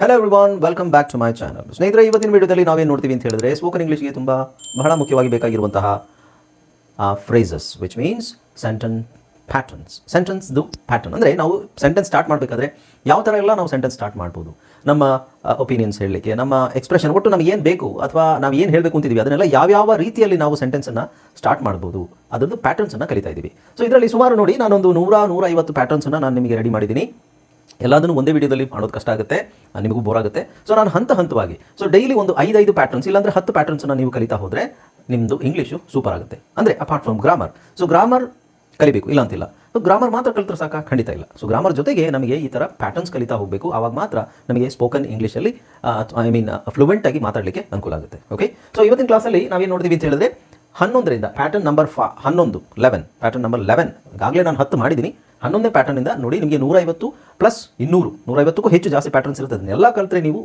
Hello everyone, welcome back to my channel. ಸ್ನೇಹಿತರೆ, ಇವತ್ತಿನ ವಿಡಿಯೋದಲ್ಲಿ ನಾವೇನು ನೋಡ್ತೀವಿ ಅಂತ ಹೇಳಿದ್ರೆ ಸ್ಪೋಕನ್ ಇಂಗ್ಲೀಷ್ಗೆ ಬಹಳ ಮುಖ್ಯವಾಗಿ ಬೇಕಾಗಿರುವಂತಹ ಫ್ರೇಸಸ್ ವಿಚ್ ಮೀನ್ಸ್ ಪ್ಯಾಟರ್ನ್ಸ್. ಸೆಂಟೆನ್ಸ್ದು ಪ್ಯಾಟರ್ನ್ ಅಂದರೆ ನಾವು ಸೆಂಟೆನ್ಸ್ ಸ್ಟಾರ್ಟ್ ಮಾಡಬೇಕಾದ್ರೆ ಯಾವ ಥರ ಎಲ್ಲ ನಾವು ಸೆಂಟೆನ್ಸ್ ಸ್ಟಾರ್ಟ್ ಮಾಡ್ಬೋದು. ನಮ್ಮ ಒಪಿನಿಯನ್ಸ್ ಹೇಳಲಿಕ್ಕೆ, ನಮ್ಮ ಎಕ್ಸ್ಪ್ರೆಷನ್, ಒಟ್ಟು ನಮಗೆ ಏನು ಬೇಕು ಅಥವಾ ನಾವು ಏನು ಹೇಳಬೇಕು ಅಂತಿದ್ದೀವಿ ಅದನ್ನೆಲ್ಲ ಯಾವ ರೀತಿಯಲ್ಲಿ ನಾವು ಸೆಂಟೆನ್ಸನ್ನು ಸ್ಟಾರ್ಟ್ ಮಾಡ್ಬೋದು ಅದರದ್ದು ಪ್ಯಾಟರ್ನ್ಸನ್ನು ಕಲಿತಾ ಇದ್ದೀವಿ. ಸೊ ಇದರಲ್ಲಿ ಸುಮಾರು ನೋಡಿ ನಾನೊಂದು 100-150 ಪ್ಯಾಟರ್ನ್ಸನ್ನು ನಾನು ನಿಮಗೆ ರೆಡಿ ಮಾಡಿದ್ದೀನಿ. ಎಲ್ಲದನ್ನು ಒಂದೇ ವಿಡಿಯೋದಲ್ಲಿ ಮಾಡೋದು ಕಷ್ಟ ಆಗುತ್ತೆ, ನಿಮಗೂ ಬೋರ್ ಆಗುತ್ತೆ. ಸೊ ನಾನು ಹಂತವಾಗಿ ಡೈಲಿ ಒಂದು 5 ಪ್ಯಾಟರ್ನ್ಸ್ ಇಲ್ಲಾಂದರೆ 10 ಪ್ಯಾಟರ್ನ್ಸನ್ನು ನೀವು ಕಲಿತಾ ಹೋದರೆ ನಿಮ್ಮದು ಇಂಗ್ಲೀಷು ಸೂಪರ್ ಆಗುತ್ತೆ. ಅಂದರೆ apart from grammar. So grammar ಕಲಿಬೇಕು ಇಲ್ಲ ಅಂತಿಲ್ಲ. ಸೊ ಗ್ರಾಮರ್ ಮಾತ್ರ ಕಲಿತ್ರೆ ಸಾಕ? ಖಂಡಿತ ಇಲ್ಲ. ಸೊ ಗ್ರಾಮರ್ ಜೊತೆಗೆ ನಮಗೆ ಈ ಥರ ಪ್ಯಾಟರ್ನ್ಸ್ ಕಲಿತಾ ಹೋಗಬೇಕು. ಆವಾಗ ಮಾತ್ರ ನಮಗೆ ಸ್ಪೋಕನ್ ಇಂಗ್ಲೀಷಲ್ಲಿ ಫ್ಲೂಯೆಂಟ್ ಆಗಿ ಮಾತಾಡಲಿಕ್ಕೆ ಅನುಕೂಲ ಆಗುತ್ತೆ. ಓಕೆ, ಸೊ ಇವತ್ತಿನ ಕ್ಲಾಸಲ್ಲಿ ನಾವೇನು ನೋಡ್ತೀವಿ ಅಂತ ಹೇಳಿದ್ರೆ 11ರಿಂದ ಪ್ಯಾಟರ್ನ್ ನಂಬರ್ 11 ಪ್ಯಾಟರ್ನ್ ನಂಬರ್ 11 ಈಗಾಗಲೇ ನಾನು 10 ಮಾಡಿದ್ದೀನಿ. 11ನೇ ಪ್ಯಾಟರ್ನಿಂದ ನೋಡಿ ನಿಮಗೆ 150 ಪ್ಲಸ್ 200 150ಕ್ಕೂ ಹೆಚ್ಚು ಜಾಸ್ತಿ ಪ್ಯಾಟರ್ನ್ಸ್ ಇರ್ತದೆ. ಎಲ್ಲ ಕಲಿತ್ರೆ ನೀವು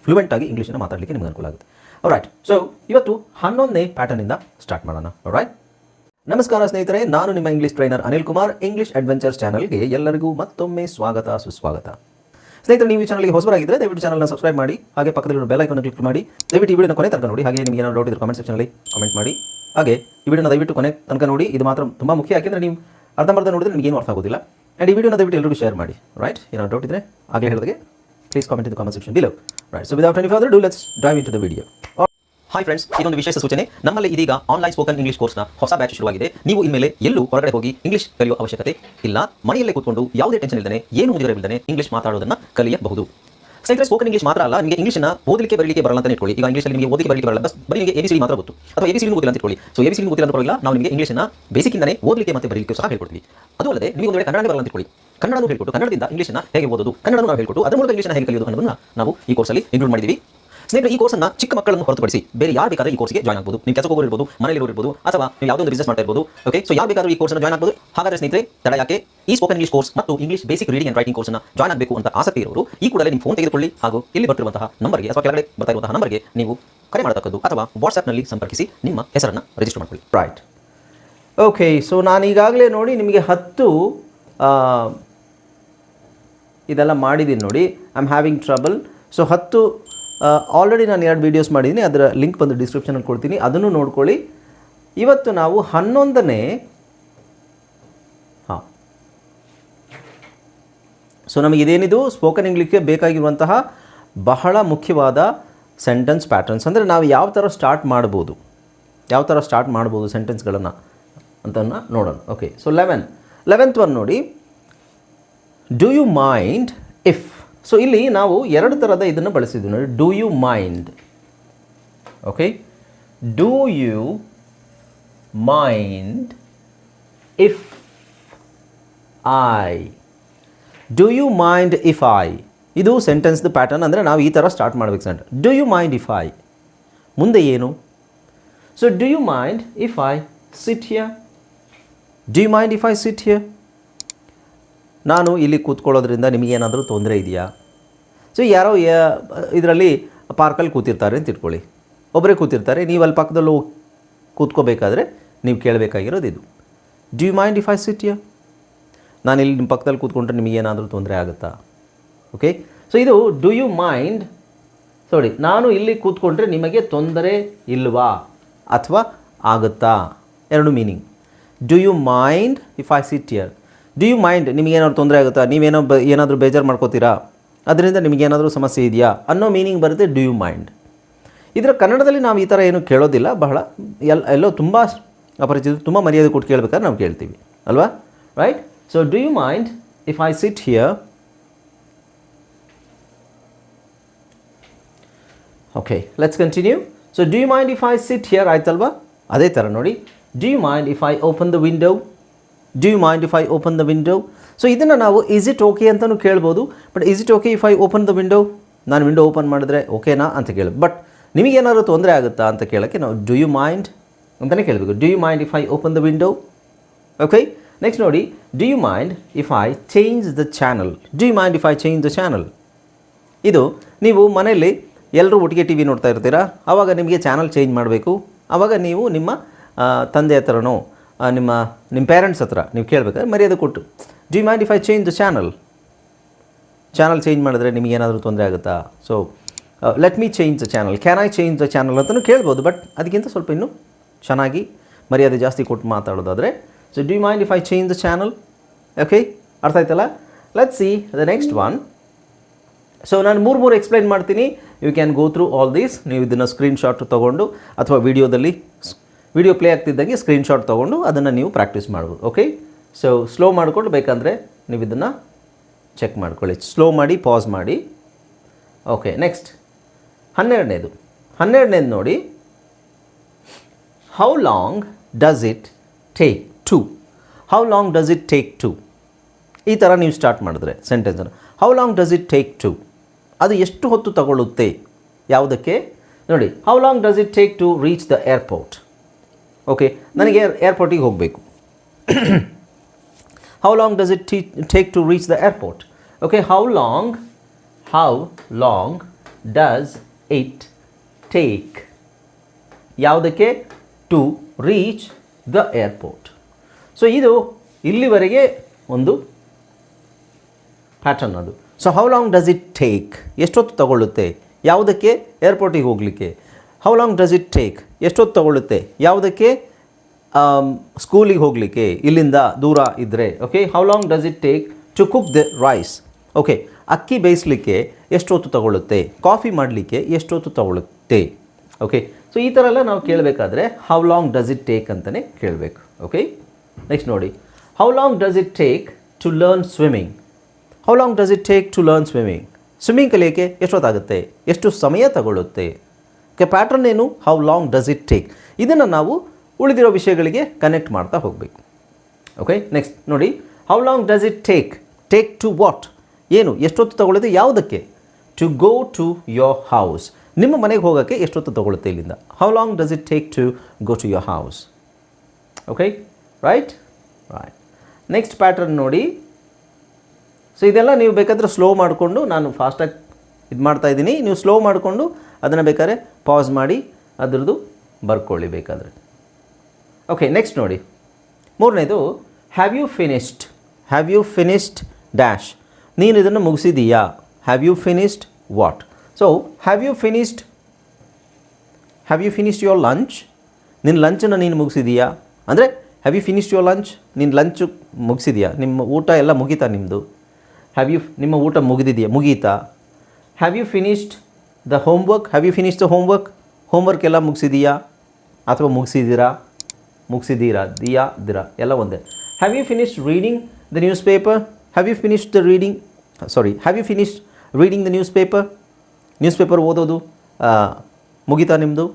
ಫ್ಲೂಯೆಂಟ್ ಆಗಿ ಇಂಗ್ಲೀಷನ್ನು ಮಾತಾಡಲಿಕ್ಕೆ ನಿಮಗೆ ಅನುಕೂಲ ಆಗುತ್ತೆ. ರೈಟ್, ಸೊ ಇವತ್ತು 11ನೇ ಪ್ಯಾಟರ್ನಿಂದ ಸ್ಟಾರ್ಟ್ ಮಾಡೋಣ. ರೈಟ್, ನಮಸ್ಕಾರ ಸ್ನೇಹಿತರೆ, ನಾನು ನಿಮ್ಮ English trainer Anil Kumar. English adventures ಚಾನಲ್ಗೆ ಎಲ್ಲರಿಗೂ ಮತ್ತೊಮ್ಮೆ ಸುಸ್ವಾಗತ. ಸ್ನೇಹಿತರೆ, ನೀವು ಈ ಚಾನಲ್ಗೆ ಹೊಸಬರಾಗಿದ್ದರೆ ದಯವಿಟ್ಟು ಚಾನಲ್ನ ಸಬ್ಸ್ಕ್ರೈಬ್ ಮಾಡಿ, ಹಾಗೆ ಪಕ್ಕದಲ್ಲಿರೋ ಬೆಲ್ ಐಕಾನ್ ಕ್ಲಿಕ್ ಮಾಡಿ. ದಯವಿಟ್ಟು ಈ ವಿಡಿಯೋನ ಕೊನೆ ತನಕ ನೋಡಿ. ಹಾಗೆ ನಿಮಗೆ ಏನಾದರೂ ಡೌಟ್ ಇದ್ದರೆ ಕಾಮೆಂಟ್ ಸೆಕ್ಷನಲ್ಲಿ ಕಾಮೆಂಟ್ ಮಾಡಿ. ಹಾಗೆ ಈ ವಿಡಿಯೋನ ದಯವಿಟ್ಟು ಕೊನೆ ತನಕ ನೋಡಿ. ಇದು ಮಾತ್ರ ತುಂಬ ಮುಖ್ಯ, ಯಾಕೆಂದರೆ ನೀವು ಅರ್ಧಂಬರ್ಧ ನೋಡಿದ್ರೆ ನಿಮಗೆ ಏನು ಅರ್ಥ ಆಗೋದಿಲ್ಲ. ಆ್ಯಂಡ್ ಈ ವಿಡಿಯೋನ ದಯವಿಟ್ಟು ಎಲ್ಲರಿಗೂ ಶೇರ್ ಮಾಡಿ. ರೈಟ್, ಏನಾದ್ರು ಡೌಟ್ ಇದ್ದರೆ ಆಗಲೇ ಹೇಳಿದಾಗೆ please comment in the comment section below. Right, so without any further do let's dive into the video. Hi friends, ಇದೊಂದು ವಿಶೇಷ ಸೂಚನೆ. ನಮ್ಮಲ್ಲಿ ಇದೀಗ ಆನ್ಲೈನ್ ಸ್ಪೋಕನ್ ಇಂಗ್ಲೀಷ್ ಕೋರ್ಸ್ನ ಹೊಸ ಬ್ಯಾಚ್ ಶುರುವಾಗಿದೆ. ನೀವು ಇನ್ಮೇಲೆ ಎಲ್ಲೂ ಹೊರಗಡೆ ಹೋಗಿ ಇಂಗ್ಲೀಷ್ ಕಲಿಯುವ ಅವಶ್ಯಕತೆ ಇಲ್ಲ. ಮನೆಯಲ್ಲೇ ಕೂತ್ಕೊಂಡು ಯಾವುದೇ ಟೆನ್ಷನ್ ಇಲ್ಲದೆ, ಏನು ಮುಗಿದಿರಬಿಲ್ಲದೆ ಇಂಗ್ಲೀಷ್ ಮಾತಾಡೋದನ್ನು ಕಲಿಯಬಹುದು. ಸ್ನೇಹಿತರೆ, ಸ್ಪೋಕನ್ ಇಂಗ್ಲೀಷ್ ಮಾತ್ರ ಅಲ್ಲ, ನಿಮಗೆ ಇಂಗ್ಲೀಷ್ನ ಓದಲಿಕ್ಕೆ ಬರಲಿಕ್ಕೆ ಬರಲ್ಲ ಅಂತ ಇಟ್ಕೊಳ್ಳಿ. ಈಗ ಇಂಗ್ಲೀಷಲ್ಲಿ ನಿಮಗೆ ಓದಲಿಕ್ಕೆ ಬರಲಿಕ್ಕೆ ಬರಲ್ಲ, ಬರೀ ನಿಮಗೆ ABCD ಮಾತ್ರ ಗೊತ್ತು, ಅಥವಾ ABCD ಗೊತ್ತಿಲ್ಲ ಅಂತ ಇಟ್ಕೊಳ್ಳಿ. ಸೊ ABCD ಗೊತ್ತಿಲ್ಲ ಅಂತ ಬರಲ್ಲ, ನಾವು ನಿಮಗೆ ಇಂಗ್ಲೀಷ್ನ ಬೇಸಿಕ್ಕಿಂದನೇ ಓದಲಿಕ್ಕೆ ಮತ್ತು ಬರಲಿಕ್ಕೆ ಸಹ ಹೇಳ್ಕೊಡ್ತೀವಿ. ಅದು ಅಲ್ಲದೆ ನೀವು ಒಂದು ವೇಳೆ ಕನ್ನಡ ಬರಲ್ಲ ಅಂತ ಇಟ್ಕೊಳ್ಳಿ, ಕನ್ನಡನೂ ಹೇಳ್ಕೊಟ್ಟು ಕನ್ನಡದಿಂದ ಇಂಗ್ಲೀಷ್ನ ಹೇಗೆ ಓದೋದು, ಕನ್ನಡನೂ ನಾವು ಹೇಳ್ಕೊಟ್ಟು ಅದರ ಮೂಲಕ ಇಂಗ್ಲೀಷ್ನ ಹೇಗೆ ಕಲಿಯೋದು ಅನ್ನೋದನ್ನು ನಾವು ಈ ಕೋರ್ಸಲ್ಲಿ ಇನ್ಕ್ಲೂಡ್ ಮಾಡಿದ್ದೀವಿ. ಸ್ನೇಹಿತರೆ, ಈ ಕೋರ್ಸನ್ನು ಚಿಕ್ಕ ಮಕ್ಕಳನ್ನು ಹೊರತುಪಡಿಸಿ ಬೇರೆ ಯಾರು ಬೇಕಾದರೂ ಈ ಕೋರ್ಸ್ಗೆ ಜಾಯ್ನ್ ಆಗಬಹುದು. ನೀವು ಕೆಲಸಕ್ಕೆ ಹೋಗಿರ್ಬೋದು, ಮನೆಯಲ್ಲಿ ಇರ್ಬೋದು, ಅಥವಾ ನೀವು ಯಾವುದೋ ಒಂದು ಬಿಸ್ನೆಸ್ ಮಾಡ್ತಾ ಇರ್ಬೋದು. ಓಕೆ, ಸೊ ಯಾರು ಬೇಕಾದರೂ ಈ ಕೋರ್ಸ್ನ ಜಾಯ್ನ್ ಆಗಬಹುದು. ಹಾಗಾದರೆ ಸ್ನೇಹಿತರೆ, ತಡ ಯಾಕೆ? ಈ ಸ್ಪೋಕನ್ ಇಂಗ್ಲೀಷ್ ಕೋರ್ಸ್ ಮತ್ತು English basic reading and writing ಕೋರ್ಸ್ನ ಜಾಯ್ನ್ ಆಗಬೇಕು ಅಂತ ಆಸಕ್ತಿ ಇರೋರು ಈ ಕೂಡಲೇ ನಿಮ್ಮ ಫೋನ್ ತೆಗೆದುಕೊಳ್ಳಿ, ಹಾಗೂ ಇಲ್ಲಿ ಬರ್ತಿರುವಂತಹ ನಂಬರ್ಗೆ ಅಥವಾ ಕೆಳಗಡೆ ಬರ್ತಾ ಇರುವಂತಹ ನಂಬರ್ಗೆ ನೀವು ಕರೆ ಮಾಡತಕ್ಕದ್ದು, ಅಥವಾ ವಾಟ್ಸ್ಆ್ಯಪ್ನಲ್ಲಿ ಸಂಪರ್ಕಿಸಿ ನಿಮ್ಮ ಹೆಸರನ್ನು ರಿಜಿಸ್ಟರ್ ಮಾಡ್ಕೊಳ್ಳಿ. ರೈಟ್, ಓಕೆ, ಸೊ ನಾನು ಈಗಾಗಲೇ ನೋಡಿ ನಿಮಗೆ 10 ಇದೆಲ್ಲ ಮಾಡಿದ್ದೀನಿ ನೋಡಿ. I am having trouble. So 10 already ನಾನು 2 ವೀಡಿಯೋಸ್ ಮಾಡಿದ್ದೀನಿ, ಅದರ ಲಿಂಕ್ ಬಂದು ಡಿಸ್ಕ್ರಿಪ್ಷನಲ್ಲಿ ಕೊಡ್ತೀನಿ, ಅದನ್ನು ನೋಡ್ಕೊಳ್ಳಿ. ಇವತ್ತು ನಾವು 11ನೇ ಸೊ ನಮಗಿದೇನಿದು ಸ್ಪೋಕನ್ ಇಂಗ್ಲೀಷ್ಗೆ ಬೇಕಾಗಿರುವಂತಹ ಬಹಳ ಮುಖ್ಯವಾದ ಸೆಂಟೆನ್ಸ್ ಪ್ಯಾಟರ್ನ್ಸ್. ಅಂದರೆ ನಾವು ಯಾವ ಥರ ಸ್ಟಾರ್ಟ್ ಮಾಡ್ಬೋದು ಸೆಂಟೆನ್ಸ್ಗಳನ್ನು ಅಂತ ನೋಡೋಣ. ಓಕೆ, ಸೊ 11th ಒನ್ ನೋಡಿ, do you mind if. So ಇಲ್ಲಿ ನಾವು 2 ಥರದ ಇದನ್ನು ಬಳಸಿದ್ವಿ ನೋಡಿ. Do you mind, okay, do you mind if I, do you mind if I. ಇದು ಸೆಂಟೆನ್ಸ್ದು ಪ್ಯಾಟರ್ನ್. ಅಂದರೆ ನಾವು ಈ ಥರ ಸ್ಟಾರ್ಟ್ ಮಾಡಬೇಕು sentence. Do you mind if I, ಮುಂದೆ ಏನು? So do you mind if I sit here, do you mind if I sit here. ನಾನು ಇಲ್ಲಿ ಕೂತ್ಕೊಳ್ಳೋದ್ರಿಂದ ನಿಮಗೇನಾದರೂ ತೊಂದರೆ ಇದೆಯಾ? ಸೊ ಯಾರೋ ಇದರಲ್ಲಿ ಪಾರ್ಕಲ್ಲಿ ಕೂತಿರ್ತಾರೆ ಅಂತ ಇಟ್ಕೊಳ್ಳಿ, ಒಬ್ಬರೇ ಕೂತಿರ್ತಾರೆ, ನೀವು ಅಲ್ಲಿ ಪಕ್ಕದಲ್ಲೂ ಕೂತ್ಕೋಬೇಕಾದ್ರೆ ನೀವು ಕೇಳಬೇಕಾಗಿರೋದು ಇದು, do you mind if I sit here. ನಾನು ಇಲ್ಲಿ ನಿಮ್ಮ ಪಕ್ಕದಲ್ಲಿ ಕೂತ್ಕೊಂಡ್ರೆ ನಿಮಗೇನಾದರೂ ತೊಂದರೆ ಆಗುತ್ತಾ? ಓಕೆ, ಸೊ ಇದು ಡು ಯು ಮೈಂಡ್. ನಾನು ಇಲ್ಲಿ ಕೂತ್ಕೊಂಡ್ರೆ ನಿಮಗೆ ತೊಂದರೆ ಇಲ್ವಾ ಅಥವಾ ಆಗುತ್ತಾ, 2 meaning. Do you mind if I sit here, do you mind, ನಿಮಗೇನಾದ್ರು ತೊಂದರೆ ಆಗುತ್ತಾ, ಏನಾದರೂ ಬೇಜಾರು ಮಾಡ್ಕೋತೀರಾ, ಅದರಿಂದ ನಿಮಗೇನಾದರೂ ಸಮಸ್ಯೆ ಇದೆಯಾ ಅನ್ನೋ ಮೀನಿಂಗ್ ಬರುತ್ತೆ ಡು ಯು ಮೈಂಡ್. ಇದರ ಕನ್ನಡದಲ್ಲಿ ನಾವು ಈ ಥರ ಏನು ಕೇಳೋದಿಲ್ಲ, ಬಹಳ ಎಲ್ಲೋ ತುಂಬ ಅಪರಿಚಿತ, ತುಂಬ ಮರ್ಯಾದೆ ಕೊಟ್ಟು ಕೇಳಬೇಕಾದ್ರೆ ನಾವು ಕೇಳ್ತೀವಿ ಅಲ್ವಾ? Right, so do you mind if I sit here. Okay, let's continue. So do you mind if I sit here ಆಯ್ತಲ್ವಾ? ಅದೇ ಥರ ನೋಡಿ, do you mind if I open the window, do you mind if I open the window. So ಇದನ್ನು ನಾವು is it okay ಅಂತಲೂ ಕೇಳ್ಬೋದು. But is it okay if I open the window, ನಾನು window open ಮಾಡಿದ್ರೆ ಓಕೆನಾ ಅಂತ ಕೇಳೋದು. But ನಿಮಗೇನಾದ್ರು ತೊಂದರೆ ಆಗುತ್ತಾ ಅಂತ ಕೇಳೋಕ್ಕೆ ನಾವು ಡು ಯು ಮೈಂಡ್ ಅಂತಲೇ ಕೇಳಬೇಕು. Do you mind if I open the window. Okay, next ನೋಡಿ, do you mind if I change the channel, do you mind if I change the channel. ಇದು ನೀವು ಮನೆಯಲ್ಲಿ ಎಲ್ಲರೂ ಒಟ್ಟಿಗೆ TV ನೋಡ್ತಾ ಇರ್ತೀರಾ, ಆವಾಗ ನಿಮಗೆ ಚಾನಲ್ ಚೇಂಜ್ ಮಾಡಬೇಕು. ಆವಾಗ ನೀವು ನಿಮ್ಮ ತಂದೆ ಹತ್ರನೋ ನಿಮ್ಮ ಪೇರೆಂಟ್ಸ್ ಹತ್ರ ನೀವು ಕೇಳಬೇಕಾದ್ರೆ ಮರ್ಯಾದೆ ಕೊಟ್ಟು, do you mind if I change the channel. Channel change ಮಾಡಿದ್ರೆ ನಿಮಗೇನಾದರೂ ತೊಂದರೆ ಆಗುತ್ತಾ? So let me change the channel, can I change the channel ಅಂತಲೂ ಕೇಳ್ಬೋದು. ಬಟ್ ಅದಕ್ಕಿಂತ ಸ್ವಲ್ಪ ಇನ್ನೂ ಚೆನ್ನಾಗಿ ಮರ್ಯಾದೆ ಜಾಸ್ತಿ ಕೊಟ್ಟು ಮಾತಾಡೋದಾದರೆ, so do you mind if I change the channel? Okay, ಅರ್ಥ ಆಯ್ತಲ್ಲ? Let's see the next one. So ನಾನು ಮೂರು ಎಕ್ಸ್ಪ್ಲೈನ್ ಮಾಡ್ತೀನಿ. You can go through all these. ನೀವು ಇದನ್ನು ಸ್ಕ್ರೀನ್ಶಾಟ್ ತೊಗೊಂಡು ಅಥವಾ ವಿಡಿಯೋ ಪ್ಲೇ ಆಗ್ತಿದ್ದಂಗೆ ಸ್ಕ್ರೀನ್ಶಾಟ್ ತೊಗೊಂಡು ಅದನ್ನು ನೀವು ಪ್ರಾಕ್ಟೀಸ್ ಮಾಡ್ಬೋದು. ಓಕೆ, ಸೊ ಸ್ಲೋ ಮಾಡಿಕೊಂಡು ಬೇಕಂದರೆ ನೀವು ಇದನ್ನು ಚೆಕ್ ಮಾಡ್ಕೊಳ್ಳಿ. ಸ್ಲೋ ಮಾಡಿ, ಪಾಸ್ ಮಾಡಿ. ಓಕೆ, ನೆಕ್ಸ್ಟ್ 12ನೇದು ನೋಡಿ. How long does it take to? How long does it take to? ಈ ಥರ ನೀವು ಸ್ಟಾರ್ಟ್ ಮಾಡಿದ್ರೆ ಸೆಂಟೆನ್ಸನ್ನು, how long does it take to, ಅದು ಎಷ್ಟು ಹೊತ್ತು ತಗೊಳ್ಳುತ್ತೆ ಯಾವುದಕ್ಕೆ? ನೋಡಿ, how long does it take to reach the airport? Okay, ನನಗೆ ಏರ್ಪೋರ್ಟಿಗೆ ಹೋಗಬೇಕು. How long does it take to reach the airport? Okay, how long does it take ಯಾವುದಕ್ಕೆ? To reach the airport. So ಇದು ಇಲ್ಲಿವರೆಗೆ ಒಂದು ಪ್ಯಾಟರ್ನ್ ಅದು. So how long does it take, ಎಷ್ಟೊತ್ತು ತಗೊಳ್ಳುತ್ತೆ ಯಾವುದಕ್ಕೆ? ಏರ್ಪೋರ್ಟಿಗೆ ಹೋಗಲಿಕ್ಕೆ. How long does it take, ಎಷ್ಟೊತ್ತು ತಗೊಳ್ಳುತ್ತೆ ಯಾವುದಕ್ಕೆ? ಸ್ಕೂಲಿಗೆ ಹೋಗಲಿಕ್ಕೆ, ಇಲ್ಲಿಂದ ದೂರ ಇದ್ದರೆ. Okay, how long does it take to cook the rice? Okay, ಅಕ್ಕಿ ಬೇಯಿಸಲಿಕ್ಕೆ ಎಷ್ಟೊತ್ತು ತಗೊಳ್ಳುತ್ತೆ? ಕಾಫಿ ಮಾಡಲಿಕ್ಕೆ ಎಷ್ಟೊತ್ತು ತಗೊಳ್ಳುತ್ತೆ? ಓಕೆ, ಸೊ ಈ ಥರ ಎಲ್ಲ ನಾವು ಕೇಳಬೇಕಾದ್ರೆ how long does it take ಅಂತಲೇ ಕೇಳಬೇಕು. ಓಕೆ, ನೆಕ್ಸ್ಟ್ ನೋಡಿ, how long does it take to learn swimming? How long does it take to learn swimming? Swimming ಕಲಿಯೋಕ್ಕೆ ಎಷ್ಟೊತ್ತಾಗುತ್ತೆ, ಎಷ್ಟು ಸಮಯ ತಗೊಳ್ಳುತ್ತೆ? ಓಕೆ, ಪ್ಯಾಟ್ರನ್ ಏನು? How long does it take. ಇದನ್ನು ನಾವು ಉಳಿದಿರೋ ವಿಷಯಗಳಿಗೆ ಕನೆಕ್ಟ್ ಮಾಡ್ತಾ ಹೋಗಬೇಕು. ಓಕೆ, ನೆಕ್ಸ್ಟ್ ನೋಡಿ, how long does it take to what? ಏನು, ಎಷ್ಟೊತ್ತು ತಗೊಳ್ಳುತ್ತೆ ಯಾವುದಕ್ಕೆ? To go to your house, ನಿಮ್ಮ ಮನೆಗೆ ಹೋಗೋಕ್ಕೆ ಎಷ್ಟೊತ್ತು ತಗೊಳ್ಳುತ್ತೆ ಇಲ್ಲಿಂದ? How long does it take to go to your house? Okay, right. Next pattern ನೋಡಿ. ಸೊ ಇದೆಲ್ಲ ನೀವು ಬೇಕಾದರೆ ಸ್ಲೋ ಮಾಡಿಕೊಂಡು, ನಾನು ಫಾಸ್ಟಾಗಿ ಇದು ಮಾಡ್ತಾಯಿದ್ದೀನಿ, ನೀವು ಸ್ಲೋ ಮಾಡಿಕೊಂಡು ಅದನ್ನು ಬೇಕಾದ್ರೆ ಪಾಸ್ ಮಾಡಿ ಅದರದ್ದು ಬರ್ಕೊಳ್ಳಿ ಬೇಕಾದರೆ. ಓಕೆ, ನೆಕ್ಸ್ಟ್ ನೋಡಿ, 3ನೇದು, ಹ್ಯಾವ್ ಯು ಫಿನಿಶ್ಡ್ ಡ್ಯಾಶ್? ನೀನು ಇದನ್ನು ಮುಗಿಸಿದೀಯಾ? Have you finished what? So have you finished your lunch? ನಿನ್ನ ಲಂಚನ್ನು ನೀನು ಮುಗಿಸಿದೀಯಾ ಅಂದರೆ have you finished your lunch? ನಿನ್ನ ಲಂಚು ಮುಗಿಸಿದೆಯಾ? ನಿಮ್ಮ ಊಟ ಎಲ್ಲ ಮುಗೀತಾ ನಿಮ್ಮದು? ನಿಮ್ಮ ಊಟ ಮುಗೀತಾ? Have you finished the homework? Have you finished the homework ಎಲ್ಲ ಮುಗಿಸಿದೀಯಾ ಅಥವಾ ಮುಗಿಸಿದ್ದೀರಾ ಎಲ್ಲ ಒಂದೇ. Have you finished reading the newspaper? Have you finished reading the newspaper ಓದೋದು ಮುಗೀತಾ ನಿಮ್ಮದು?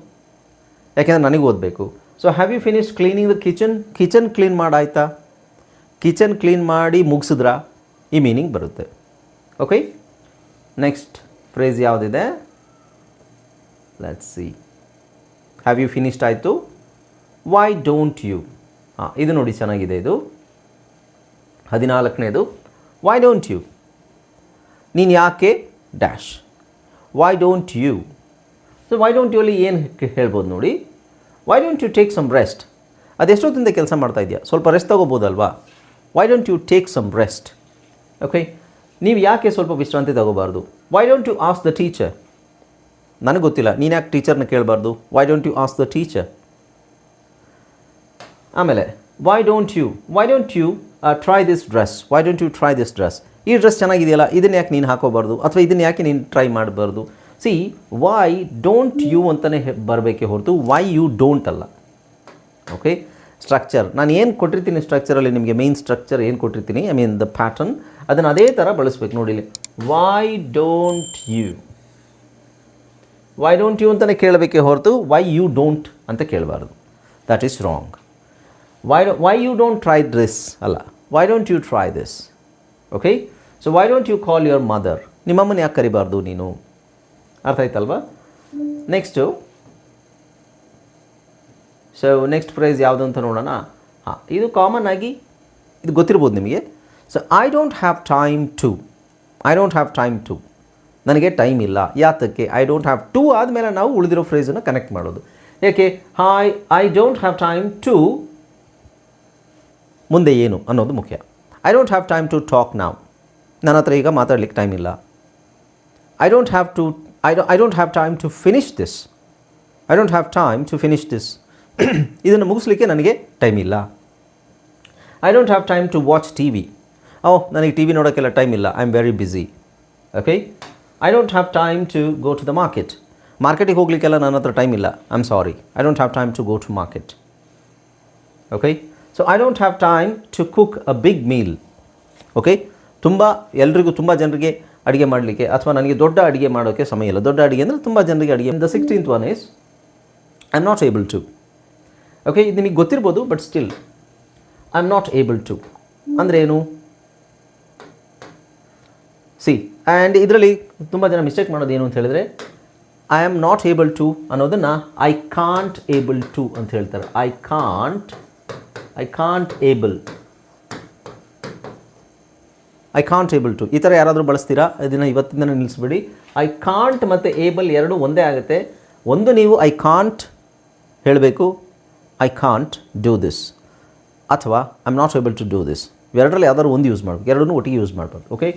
ಯಾಕೆಂದರೆ ನನಗೆ ಓದಬೇಕು. So have you finished cleaning the kitchen clean ಮಾಡಾಯ್ತಾ? ಕಿಚನ್ ಕ್ಲೀನ್ ಮಾಡಿ ಮುಗಿಸಿದ್ರಾ? ಈ ಮೀನಿಂಗ್ ಬರುತ್ತೆ. ಓಕೆ, ನೆಕ್ಸ್ಟ್ ಫ್ರೇಸ್ ಯಾವುದಿದೆ? Let's see. Have you finished ಆಯಿತು. Why don't you? ಇದು ನೋಡಿ ಚೆನ್ನಾಗಿದೆ. ಇದು 14ನೇದು, ವೈ ಡೋಂಟ್ ಯು? ನೀನು ಯಾಕೆ dash? Why don't you? So why don't you ಅಲ್ಲಿ ಏನು ಹೇಳ್ಬೋದು ನೋಡಿ. Why don't you take some rest? ಅದೆಷ್ಟೊತ್ತಿಂದ ಕೆಲಸ ಮಾಡ್ತಾ ಇದೆಯಾ, ಸ್ವಲ್ಪ ರೆಸ್ಟ್ ತೊಗೋಬೋದಲ್ವಾ? Why don't you take some rest? Okay, ನೀವು ಯಾಕೆ ಸ್ವಲ್ಪ ವಿಶ್ರಾಂತಿ ತಗೋಬಾರ್ದು? Why don't you ask the teacher? ನನಗೆ ಗೊತ್ತಿಲ್ಲ, ನೀನು ಯಾಕೆ ಟೀಚರ್ನ ಕೇಳಬಾರ್ದು? Why don't you ask the teacher? ಆಮೇಲೆ why don't you try this dress? Why don't you try this dress? ಈ ಡ್ರೆಸ್ ಚೆನ್ನಾಗಿದೆಯಲ್ಲ, ಇದನ್ನು ಯಾಕೆ ನೀನು ಹಾಕೋಬಾರ್ದು ಅಥವಾ ಇದನ್ನು ಯಾಕೆ ನೀನು ಟ್ರೈ ಮಾಡಬಾರ್ದು? ಸಿ, ವೈ ಡೋಂಟ್ ಯು ಅಂತಲೇ ಬರಬೇಕೆ ಹೊರತು ವೈ ಯು ಡೋಂಟ್ ಅಲ್ಲ. ಓಕೆ, ಸ್ಟ್ರಕ್ಚರ್ ನಾನು ಏನು ಕೊಟ್ಟಿರ್ತೀನಿ, ಸ್ಟ್ರಕ್ಚರಲ್ಲಿ ನಿಮಗೆ ಮೇನ್ ಸ್ಟ್ರಕ್ಚರ್ ಏನು ಕೊಟ್ಟಿರ್ತೀನಿ, ಐ ಮೀನ್ ದ ಪ್ಯಾಟರ್ನ್, ಅದನ್ನು ಅದೇ ಥರ ಬಳಸ್ಬೇಕು ನೋಡಿ. ಇಲ್ಲಿ ವೈ ಡೋಂಟ್ ಯು ಅಂತಲೇ ಕೇಳಬೇಕೆ ಹೊರತು ವೈ ಯು ಡೋಂಟ್ ಅಂತ ಕೇಳಬಾರ್ದು. That is wrong. Why you don't try this ಅಲ್ಲ, why don't you try this? Okay, so why don't you call your mother? ನಿಮ್ಮಮ್ಮನ ಯಾಕೆ ಕರಿಬಾರ್ದು ನೀನು? ಅರ್ಥ ಆಯ್ತಲ್ವಾ? ನೆಕ್ಸ್ಟು, ಸೊ ನೆಕ್ಸ್ಟ್ ಫ್ರೇಸ್ ಯಾವುದು ಅಂತ ನೋಡೋಣ. ಇದು ಕಾಮನ್ ಆಗಿ ಇದು ಗೊತ್ತಿರ್ಬೋದು ನಿಮಗೆ. So I don't have time to, ನನಗೆ ಟೈಮ್ ಇಲ್ಲ. ಯಾತಕ್ಕೆ? ಐ ಡೋಂಟ್ ಹ್ಯಾವ್ ಟು ಆದಮೇಲೆ ನಾವು ಉಳಿದಿರೋ ಫ್ರೇಸನ್ನು ಕನೆಕ್ಟ್ ಮಾಡೋದು. ಯಾಕೆ? I don't have time to ಮುಂದೆ ಏನು ಅನ್ನೋದು ಮುಖ್ಯ. I don't have time to talk now. ನನ್ನ ಹತ್ರ ಈಗ ಮಾತಾಡಲಿಕ್ಕೆ ಟೈಮ್ ಇಲ್ಲ. I don't have time to finish this. I don't have time to finish this. ಇದನ್ನು ಮುಗಿಸ್ಲಿಕ್ಕೆ ನನಗೆ ಟೈಮ್ ಇಲ್ಲ. I don't have time to watch T V. ನನಗೆ ಟಿ ವಿ ನೋಡೋಕ್ಕೆಲ್ಲ ಟೈಮ್ ಇಲ್ಲ. I am very busy. Okay. I don't have time to go to the market. ಮಾರ್ಕೆಟಿಗೆ ಹೋಗಲಿಕ್ಕೆಲ್ಲ ನನ್ನ ಹತ್ರ ಟೈಮ್ ಇಲ್ಲ. I am sorry. I don't have time to go to market. Okay. So I don't have time to cook a big meal. Okay. ಎಲ್ರಿಗೂ ತುಂಬ ಜನರಿಗೆ ಅಡುಗೆ ಮಾಡಲಿಕ್ಕೆ ಅಥವಾ ನನಗೆ ದೊಡ್ಡ ಅಡುಗೆ ಮಾಡೋಕ್ಕೆ ಸಮಯ ಇಲ್ಲ. ದೊಡ್ಡ ಅಡುಗೆ ಅಂದರೆ ತುಂಬ ಜನರಿಗೆ ಅಡುಗೆ. The 16th one is I am not able to. Okay. ಇದು ನಿಮಗೆ ಗೊತ್ತಿರ್ಬೋದು, but still I am not able to ಅಂದರೆ ಏನು? ಸಿ, ಆ್ಯಂಡ್ ಇದರಲ್ಲಿ ತುಂಬ ಜನ ಮಿಸ್ಟೇಕ್ ಮಾಡೋದು ಏನು ಅಂತ ಹೇಳಿದ್ರೆ, I am not able to ಅನ್ನೋದನ್ನು ಐ ಕಾಂಟ್ ಏಬಲ್ ಟು ಅಂತ ಹೇಳ್ತಾರೆ. ಐ ಕಾಂಟ್ ಏಬಲ್ ಟು ಈ ಥರ ಯಾರಾದರೂ ಬಳಸ್ತೀರಾ? ಇದನ್ನು ಇವತ್ತಿಂದ ನಿಲ್ಲಿಸ್ಬಿಡಿ. ಐ ಕಾಂಟ್ ಮತ್ತು ಏಬಲ್ ಎರಡೂ ಒಂದೇ ಆಗುತ್ತೆ. ಒಂದು ನೀವು ಐ ಕಾಂಟ್ ಹೇಳಬೇಕು, ಐ ಕಾಂಟ್ ಡೂ ದಿಸ್, ಅಥವಾ I am not able to do this. ಎರಡರಲ್ಲಿ ಯಾವ್ದಾದ್ರು ಒಂದು ಯೂಸ್ ಮಾಡಬೇಕು, ಎರಡನ್ನೂ ಒಟ್ಟಿಗೆ ಯೂಸ್ ಮಾಡಬೇಕು. ಓಕೆ.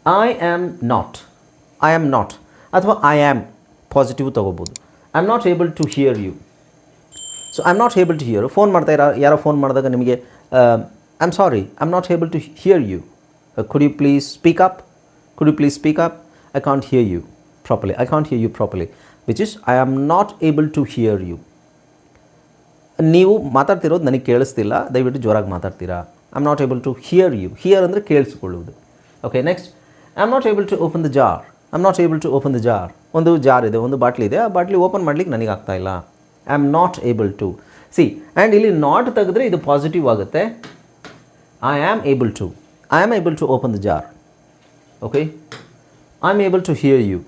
ಐ ಆಮ್ ನಾಟ್ ಅಥವಾ ಐ ಆಮ್ ಪಾಸಿಟಿವ್ ತೊಗೋಬೋದು. I am not able to hear you. So I am not able to hear. Phone ಮಾಡ್ತಾ ಯಾರೋ ಫೋನ್ ಮಾಡಿದಾಗ ನಿಮಗೆ I am sorry, I am not able to hear you. Could you please speak up? I can't hear you properly. Which is, I am not able to hear you. ನೀವು ಮಾತಾಡ್ತಿರೋದು ನನಗೆ ಕೇಳಿಸ್ತಿಲ್ಲ, ದಯವಿಟ್ಟು ಜೋರಾಗಿ ಮಾತಾಡ್ತೀರಾ. I am not able to hear you. Hear ಅಂದರೆ ಕೇಳಿಸ್ಕೊಳ್ಳುವುದು. Okay. Next, I am not able to open the jar. ಒಂದು ಜಾರ್ ಇದೆ, ಒಂದು ಬಾಟ್ಲಿ ಇದೆ, ಆ ಬಾಟ್ಲಿ ಓಪನ್ ಮಾಡಲಿಕ್ಕೆ ನನಗೆ ಆಗ್ತಾ ಇಲ್ಲ. I am not able to. See, and ಇಲ್ಲಿ ನಾಟ್ ತೆಗೆದ್ರೆ ಇದು ಪಾಸಿಟಿವ್ ಆಗುತ್ತೆ. I am able to open the jar. Okay. I'm able to hear you.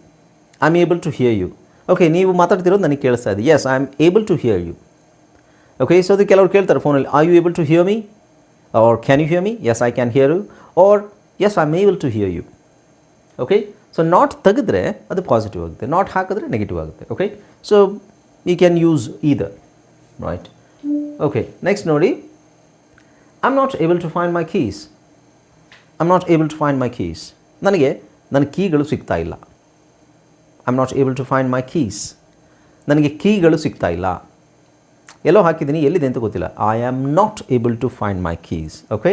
Okay, ನೀವು ಮಾತಾಡ್ತಿರೋದು ನನಗೆ ಕೇಳಿಸ್ತಾ ಇದೆ. Yes, I am able to hear you. Okay, so ಅದು ಕೆಲವರು ಕೇಳ್ತಾರೆ ಫೋನಲ್ಲಿ, are you able to hear me? Or can you hear me? Yes, I can hear you. Or yes, I am able to hear you. Okay, so not ತೆಗೆದ್ರೆ ಅದು positive ಆಗುತ್ತೆ, not ಹಾಕಿದ್ರೆ negative ಆಗುತ್ತೆ. Okay. So you can use either, right? Okay, next ನೋಡಿ, I'm not able to find my keys. ನನಗೆ ನನ್ನ ಕೀಗಳು ಸಿಗ್ತಾ ಇಲ್ಲ. I am not able to find my keys. ನನಗೆ ಕೀಗಳು ಸಿಗ್ತಾ ಇಲ್ಲ. ಎಲ್ಲೋ ಹಾಕಿದ್ದೀನಿ, ಎಲ್ಲಿದೆ ಅಂತ ಗೊತ್ತಿಲ್ಲ. I am not able to find my keys. Okay.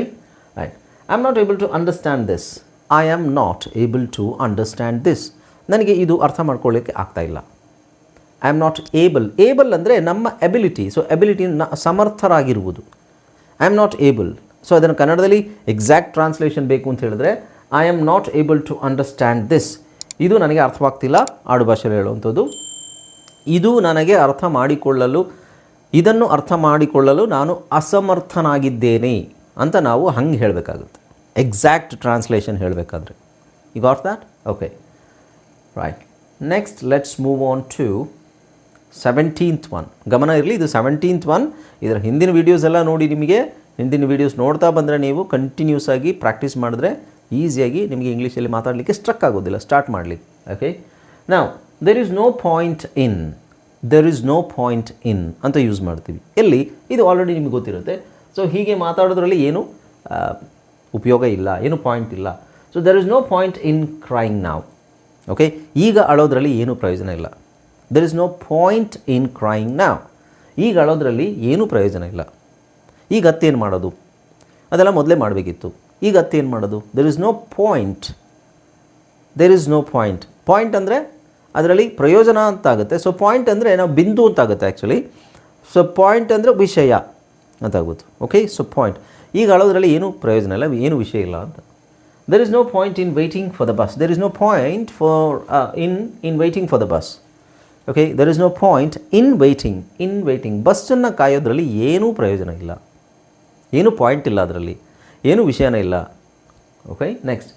Right. I am not able to understand this. ನನಗೆ ಇದು ಅರ್ಥ ಮಾಡ್ಕೊಳ್ಳೋಕ್ಕೆ ಆಗ್ತಾ ಇಲ್ಲ. ಐ ಆಮ್ ನಾಟ್ ಏಬಲ್ ಅಂದರೆ ನಮ್ಮ ಎಬಿಲಿಟಿ. ಸೊ ಎಬಿಲಿಟಿ ಸಮರ್ಥರಾಗಿರುವುದು. I am not able. So ಅದನ್ನು ಕನ್ನಡದಲ್ಲಿ ಎಕ್ಸಾಕ್ಟ್ ಟ್ರಾನ್ಸ್ಲೇಷನ್ ಬೇಕು ಅಂತ ಹೇಳಿದ್ರೆ, I am not able to understand this. ಇದು ನನಗೆ ಅರ್ಥವಾಗ್ತಿಲ್ಲ, ಆಡು ಭಾಷೆಯಲ್ಲಿ ಹೇಳುವಂಥದ್ದು. ಇದನ್ನು ಅರ್ಥ ಮಾಡಿಕೊಳ್ಳಲು ನಾನು ಅಸಮರ್ಥನಾಗಿದ್ದೇನೆ ಅಂತ ನಾವು ಹಂಗೆ ಹೇಳಬೇಕಾಗುತ್ತೆ, ಎಕ್ಸಾಕ್ಟ್ ಟ್ರಾನ್ಸ್ಲೇಷನ್ ಹೇಳಬೇಕಾದ್ರೆ. You got that? Okay. Right. Next let's move on to 17th one. ಗಮನ ಇರಲಿ, ಇದು 17th one. ಇದರ ಹಿಂದಿನ ವೀಡಿಯೋಸ್ ಎಲ್ಲ ನೋಡಿ. ಹಿಂದಿನ ವೀಡಿಯೋಸ್ ನೋಡ್ತಾ ಬಂದರೆ ನೀವು ಕಂಟಿನ್ಯೂಸ್ ಆಗಿ ಪ್ರಾಕ್ಟೀಸ್ ಮಾಡಿದ್ರೆ ಈಸಿಯಾಗಿ ನಿಮಗೆ ಇಂಗ್ಲೀಷಲ್ಲಿ ಮಾತಾಡಲಿಕ್ಕೆ ಸ್ಟ್ರಕ್ ಆಗೋದಿಲ್ಲ ಸ್ಟಾರ್ಟ್ ಮಾಡಲಿಕ್ಕೆ. ಓಕೆ. ನಾವು there is no point in ಅಂತ ಯೂಸ್ ಮಾಡ್ತೀವಿ. ಎಲ್ಲಿ? ಇದು ಆಲ್ರೆಡಿ ನಿಮಗೆ ಗೊತ್ತಿರುತ್ತೆ. ಸೊ ಹೀಗೆ ಮಾತಾಡೋದ್ರಲ್ಲಿ ಏನು ಉಪಯೋಗ ಇಲ್ಲ, ಏನು ಪಾಯಿಂಟ್ ಇಲ್ಲ. So there is no point in crying now. Okay. ಈಗ ಅಳೋದ್ರಲ್ಲಿ ಏನೂ ಪ್ರಯೋಜನ ಇಲ್ಲ. There is no point in crying now. ಈಗ ಅಳೋದ್ರಲ್ಲಿ ಏನೂ ಪ್ರಯೋಜನ ಇಲ್ಲ. ಈಗ ಅತ್ತೇನು ಮಾಡೋದು? ಅದೆಲ್ಲ ಮೊದಲೇ ಮಾಡಬೇಕಿತ್ತು. ಈಗ ಅತ್ತೇನು ಮಾಡೋದು? There is no point. Point ಅಂದರೆ ಅದರಲ್ಲಿ ಪ್ರಯೋಜನ ಅಂತ ಆಗುತ್ತೆ. ಸೊ ಪಾಯಿಂಟ್ ಅಂದರೆ ನಾವು ಬಿಂದು ಅಂತ ಆಗುತ್ತೆ ಆ್ಯಕ್ಚುಲಿ. ಸೊ ಪಾಯಿಂಟ್ ಅಂದರೆ ವಿಷಯ ಅಂತ ಆಗುತ್ತೆ. ಓಕೆ. So point. ಈಗ ಅಳೋದ್ರಲ್ಲಿ ಏನೂ ಪ್ರಯೋಜನ ಇಲ್ಲ, ಏನು ವಿಷಯ ಇಲ್ಲ ಅಂತ. There is no point in waiting for the bus. There is no point in waiting for the bus. Okay. There is no point in waiting. ಬಸ್ಸನ್ನು ಕಾಯೋದ್ರಲ್ಲಿ ಏನೂ ಪ್ರಯೋಜನ ಇಲ್ಲ, ಏನು ಪಾಯಿಂಟ್ ಇಲ್ಲ, ಅದರಲ್ಲಿ ಏನೂ ವಿಷಯನೇ ಇಲ್ಲ. Okay. Next,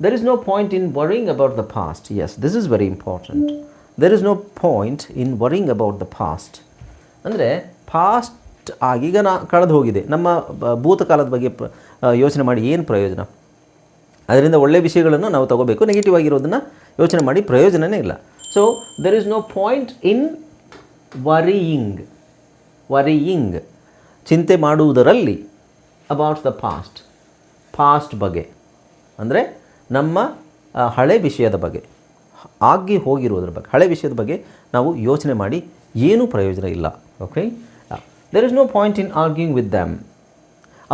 there is no point in worrying about the past. Yes, this is very important. There is no point in worrying about the past. ಅಂದರೆ ಪಾಸ್ಟ್ ಆಗೀಗ ಕಳೆದು ಹೋಗಿದೆ. ನಮ್ಮ ಭೂತಕಾಲದ ಬಗ್ಗೆ ಯೋಚನೆ ಮಾಡಿ ಏನು ಪ್ರಯೋಜನ? ಅದರಿಂದ ಒಳ್ಳೆಯ ವಿಷಯಗಳನ್ನು ನಾವು ತಗೋಬೇಕು, ನೆಗೆಟಿವ್ ಆಗಿರೋದನ್ನು ಯೋಚನೆ ಮಾಡಿ ಪ್ರಯೋಜನವೇ ಇಲ್ಲ. So there is no point in worrying ಚಿಂತೆ ಮಾಡುವುದರಲ್ಲಿ about the past ಬಗ್ಗೆ. ಅಂದರೆ ನಮ್ಮ ಹಳೆ ವಿಷಯದ ಬಗ್ಗೆ, ಆಗಿ ಹೋಗಿರೋದ್ರ ಬಗ್ಗೆ, ಹಳೆ ವಿಷಯದ ಬಗ್ಗೆ ನಾವು ಯೋಚನೆ ಮಾಡಿ ಏನೂ ಪ್ರಯೋಜನ ಇಲ್ಲ. Okay, there is no point in arguing with them.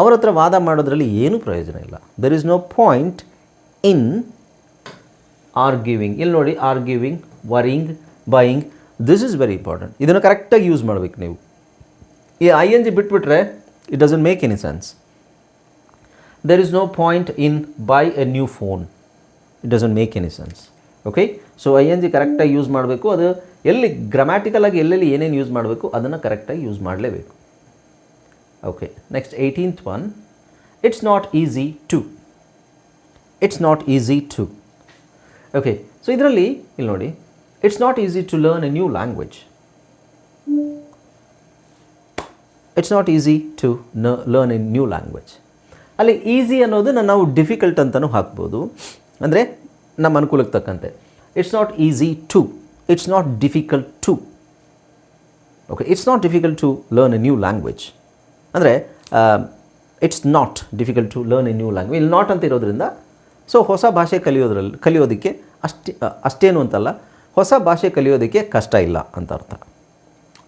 ಅವರ ಹತ್ರ ವಾದ ಮಾಡೋದ್ರಲ್ಲಿ ಏನೂ ಪ್ರಯೋಜನ ಇಲ್ಲ. There is no point in arguing. ಇಲ್ಲಿ ನೋಡಿ, arguing, worrying, buying, this is very important. ಇದನ್ನು ಕರೆಕ್ಟಾಗಿ ಯೂಸ್ ಮಾಡಬೇಕು ನೀವು. ಈ ING ಬಿಟ್ಬಿಟ್ರೆ it doesn't make any sense. There is no point in buy a new phone, it doesn't make any sense. Okay, so ING ಕರೆಕ್ಟಾಗಿ use ಮಾಡಬೇಕು. ಅದು ಎಲ್ಲಿ ಗ್ರಾಮ್ಯಾಟಿಕಲಾಗಿ ಎಲ್ಲೆಲ್ಲಿ ಏನೇನು ಯೂಸ್ ಮಾಡಬೇಕು ಅದನ್ನು ಕರೆಕ್ಟಾಗಿ ಯೂಸ್ ಮಾಡಲೇಬೇಕು. Okay, next 18th one, it's not easy to. It's not easy to. Okay, so ಇದರಲ್ಲಿ ಇಲ್ಲಿ ನೋಡಿ, it's not easy to learn a new language. It's not easy to learn a new language. ಅಲ್ಲಿ easy ಅನ್ನೋದನ್ನು ನಾವು difficult ಅಂತಲೂ ಹಾಕ್ಬೋದು, ಅಂದರೆ ನಮ್ಮ ಅನುಕೂಲಕ್ಕೆ ತಕ್ಕಂತೆ. It's not easy to, it's not difficult to. Okay, it's not difficult to learn a new language ಅಂದರೆ it's not difficult to learn a new language. ಇಲ್ಲಿ ನಾಟ್ ಅಂತ ಇರೋದ್ರಿಂದ, ಸೊ ಹೊಸ ಭಾಷೆ ಕಲಿಯೋದಕ್ಕೆ ಅಷ್ಟೇನು ಅಂತಲ್ಲ, ಹೊಸ ಭಾಷೆ ಕಲಿಯೋದಕ್ಕೆ ಕಷ್ಟ ಇಲ್ಲ ಅಂತ ಅರ್ಥ.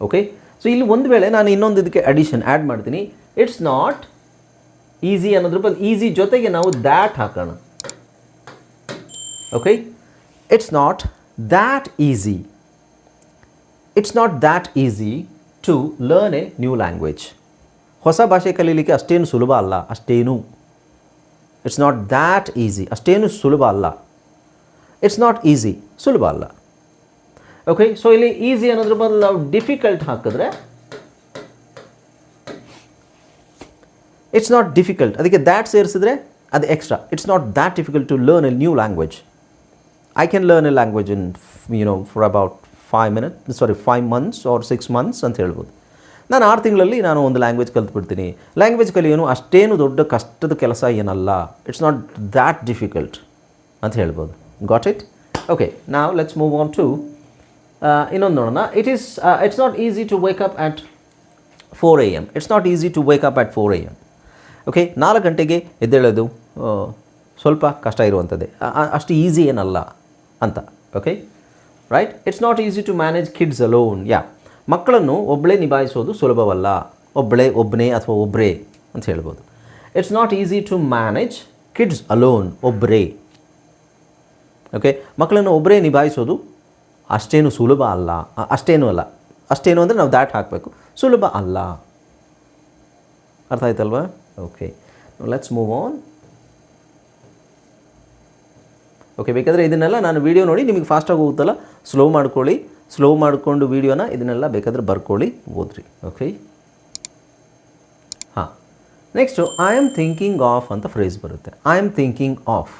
ಓಕೆ, ಸೊ ಇಲ್ಲಿ ಒಂದು ವೇಳೆ ನಾನು ಇನ್ನೊಂದು ಇದಕ್ಕೆ ಆ್ಯಡ್ ಮಾಡ್ತೀನಿ. ಇಟ್ಸ್ ನಾಟ್ ಈಸಿ ಅನ್ನೋದ್ರ ಬದಲು ಈಸಿ ಜೊತೆಗೆ ನಾವು ದ್ಯಾಟ್ ಹಾಕೋಣ. Okay, it's not that easy. It's not that easy to learn a new language. ಹೊಸ ಭಾಷೆ ಕಲೀಲಿಕ್ಕೆ ಅಷ್ಟೇನು ಸುಲಭ ಅಲ್ಲ, ಅಷ್ಟೇನು. ಇಟ್ಸ್ ನಾಟ್ ದ್ಯಾಟ್ ಈಸಿ, ಅಷ್ಟೇನು ಸುಲಭ ಅಲ್ಲ. ಇಟ್ಸ್ ನಾಟ್ ಈಸಿ, ಸುಲಭ ಅಲ್ಲ. ಓಕೆ, ಸೊ ಇಲ್ಲಿ ಈಸಿ ಅನ್ನೋದ್ರ ಬದಲು ನಾವು ಡಿಫಿಕಲ್ಟ್ ಹಾಕಿದ್ರೆ ಇಟ್ಸ್ ನಾಟ್ ಡಿಫಿಕಲ್ಟ್, ಅದಕ್ಕೆ ದ್ಯಾಟ್ ಸೇರಿಸಿದ್ರೆ ಅದು extra. It's not that difficult to learn a new language. I can learn a language in for about 5 months or 6 months ಅಂತ ಹೇಳ್ಬೋದು. ನಾನು 6 ತಿಂಗಳಲ್ಲಿ ನಾನು ಒಂದು ಲ್ಯಾಂಗ್ವೇಜ್ ಕಲ್ತ್ಬಿಡ್ತೀನಿ. ಲ್ಯಾಂಗ್ವೇಜ್ ಕಲಿಯೋನು ಅಷ್ಟೇನು ದೊಡ್ಡ ಕಷ್ಟದ ಕೆಲಸ ಏನಲ್ಲ. ಇಟ್ಸ್ ನಾಟ್ ದ್ಯಾಟ್ ಡಿಫಿಕಲ್ಟ್ ಅಂತ ಹೇಳ್ಬೋದು. Got it? Okay, now let's move on to ಇನ್ನೊಂದು ನೋಡೋಣ. It's not easy to wake up at 4 AM. It's not easy to wake up at 4 AM. Okay, 4 ಗಂಟೆಗೆ ಎದ್ದೇಳೋದು ಸ್ವಲ್ಪ ಕಷ್ಟ ಇರುವಂಥದ್ದೇ, ಅಷ್ಟು ಈಸಿ ಏನಲ್ಲ ಅಂತ. Okay, right. It's not easy to manage kids alone. ಮಕ್ಕಳನ್ನು ಒಬ್ಬಳೇ ನಿಭಾಯಿಸೋದು ಸುಲಭವಲ್ಲ. ಒಬ್ಬನೇ ಅಥವಾ ಒಬ್ಬರೇ ಅಂತ ಹೇಳ್ಬೋದು. It's not easy to manage kids alone, ಒಬ್ಬರೇ. ಓಕೆ, ಮಕ್ಕಳನ್ನು ಒಬ್ಬರೇ ನಿಭಾಯಿಸೋದು ಅಷ್ಟೇನು ಸುಲಭ ಅಲ್ಲ, ಅಷ್ಟೇನು ಅಂದರೆ ನಾವು ದ್ಯಾಟ್ ಹಾಕಬೇಕು, ಸುಲಭ ಅಲ್ಲ. ಅರ್ಥ ಆಯ್ತಲ್ವಾ? Okay, let's move on. Okay, ಬೇಕಾದರೆ ಇದನ್ನೆಲ್ಲ ನಾನು ವೀಡಿಯೋ ನೋಡಿ ನಿಮಗೆ ಫಾಸ್ಟಾಗಿ ಹೋಗುತ್ತಲ್ಲ, ಸ್ಲೋ ಮಾಡಿಕೊಂಡು ವೀಡಿಯೋನ ಇದನ್ನೆಲ್ಲ ಬೇಕಾದರೆ ಬರ್ಕೊಳ್ಳಿ, ಓದ್ರಿ. ಓಕೆ, ಹಾಂ, next I am thinking of ಅಂತ ಫ್ರೇಸ್ ಬರುತ್ತೆ. I am thinking of.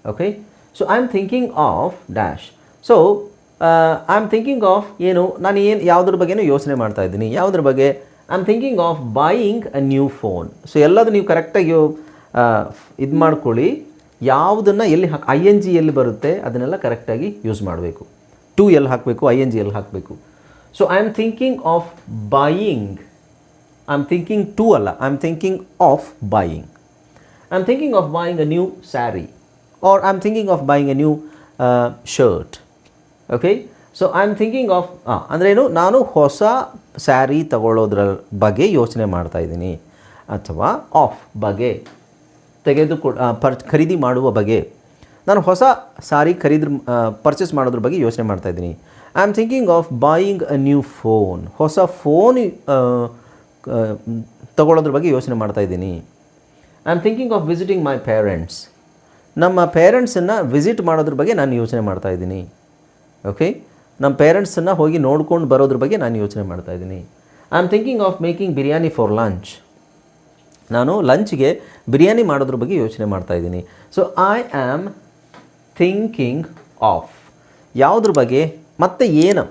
Okay, so I am thinking of dash. So I am thinking of ಏನು, ನಾನು ಯಾವುದ್ರ ಬಗ್ಗೆನೂ ಯೋಚನೆ ಮಾಡ್ತಾ ಇದ್ದೀನಿ. ಯಾವುದ್ರ ಬಗ್ಗೆ? I am thinking of buying a new phone. So ಎಲ್ಲದು ನೀವು ಕರೆಕ್ಟಾಗಿ ಇದು ಮಾಡ್ಕೊಳ್ಳಿ. ಯಾವುದನ್ನು ಎಲ್ಲಿ ING ಎಲ್ಲಿ ಬರುತ್ತೆ ಅದನ್ನೆಲ್ಲ ಕರೆಕ್ಟಾಗಿ ಯೂಸ್ ಮಾಡಬೇಕು. ಟು ಎಲ್ಲಿ ಹಾಕಬೇಕು, ING ಎಲ್ಲಿ ಹಾಕಬೇಕು. So I am thinking of buying. I am thinking to ಅಲ್ಲ, I am thinking of buying. I am thinking of buying a new sari or I am thinking of buying a new shirt. Okay, so I am thinking of ಅಂದ್ರೇನು, ನಾನು ಹೊಸ ಸ್ಯಾರಿ ತಗೊಳ್ಳೋದ್ರ ಬಗ್ಗೆ ಯೋಚನೆ ಮಾಡ್ತಾಯಿದ್ದೀನಿ, ಅಥವಾ of ಬಗ್ಗೆ ಖರೀದಿ ಮಾಡುವ ಬಗ್ಗೆ, ನಾನು ಹೊಸ ಸಾರಿ ಪರ್ಚೇಸ್ ಮಾಡೋದ್ರ ಬಗ್ಗೆ ಯೋಚನೆ ಮಾಡ್ತಾಯಿದ್ದೀನಿ. I am thinking of buying a new phone. ಹೊಸ ಫೋನ್ ತಗೊಳ್ಳೋದ್ರ ಬಗ್ಗೆ ಯೋಚನೆ ಮಾಡ್ತಾಯಿದ್ದೀನಿ. I am thinking of visiting my parents. ನಮ್ಮ ಪೇರೆಂಟ್ಸನ್ನು ವಿಸಿಟ್ ಮಾಡೋದ್ರ ಬಗ್ಗೆ ನಾನು ಯೋಚನೆ ಮಾಡ್ತಾಯಿದ್ದೀನಿ. ಓಕೆ, ನಮ್ಮ ಪೇರೆಂಟ್ಸನ್ನು ಹೋಗಿ ನೋಡ್ಕೊಂಡು ಬರೋದ್ರ ಬಗ್ಗೆ ನಾನು ಯೋಚನೆ ಮಾಡ್ತಾಯಿದ್ದೀನಿ. I am thinking of making biryani for lunch. ನಾನು ಲಂಚ್ಗೆ ಬಿರಿಯಾನಿ ಮಾಡೋದ್ರ ಬಗ್ಗೆ ಯೋಚನೆ ಮಾಡ್ತಾಯಿದ್ದೀನಿ. So I am thinking of ಯಾವುದ್ರ ಬಗ್ಗೆ ಮತ್ತು ಏನು,